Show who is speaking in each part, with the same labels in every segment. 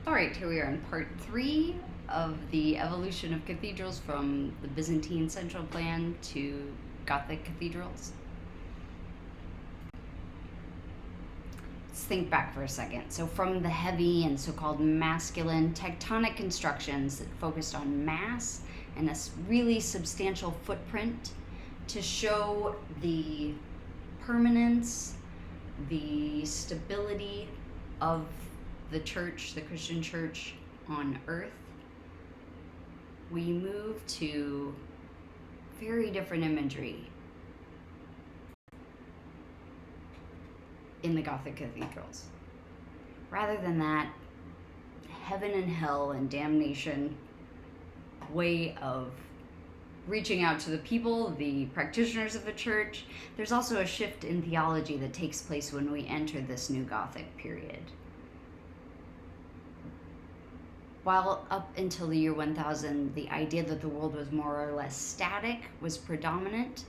Speaker 1: All right, here we are in part 3 of the evolution of cathedrals from the Byzantine central plan to Gothic cathedrals. Let's think back for a second. So from the heavy and so-called masculine tectonic constructions that focused on mass and a really substantial footprint to show the permanence, the stability of the church, the Christian church on earth, we move to very different imagery in the Gothic cathedrals. Rather than that heaven and hell and damnation way of reaching out to the people, the practitioners of the church, there's also a shift in theology that takes place when we enter this new Gothic period. While up until the year 1000, the idea that the world was more or less static was predominant,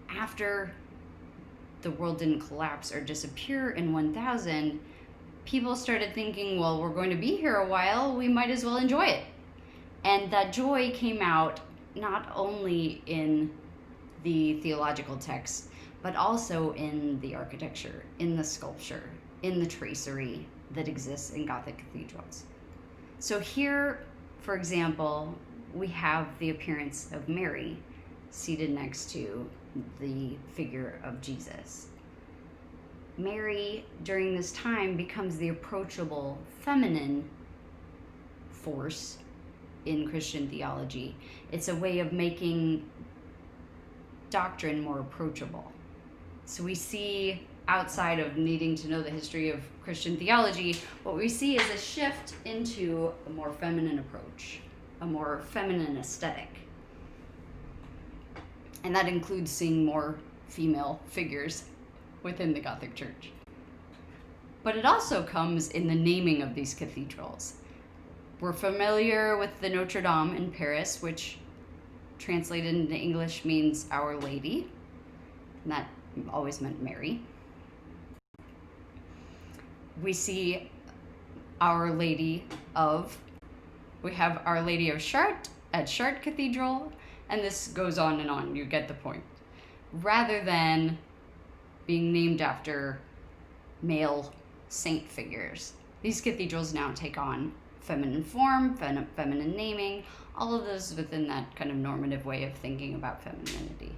Speaker 1: after the world didn't collapse or disappear in 1000, people started thinking, well, we're going to be here a while, we might as well enjoy it. And that joy came out not only in the theological texts, but also in the architecture, in the sculpture, in the tracery that exists in Gothic cathedrals. So here, for example, we have the appearance of Mary seated next to the figure of Jesus. Mary, during this time, becomes the approachable feminine force in Christian theology. It's a way of making doctrine more approachable. So we see, outside of needing to know the history of Christian theology, what we see is a shift into a more feminine approach, a more feminine aesthetic. And that includes seeing more female figures within the Gothic church. But it also comes in the naming of these cathedrals. We're familiar with the Notre Dame in Paris, which translated into English means Our Lady, and that always meant Mary. We see Our Lady of, we have Our Lady of Chartres at Chartres Cathedral, and this goes on and on, you get the point. Rather than being named after male saint figures, these cathedrals now take on feminine form, feminine naming, all of those within that kind of normative way of thinking about femininity.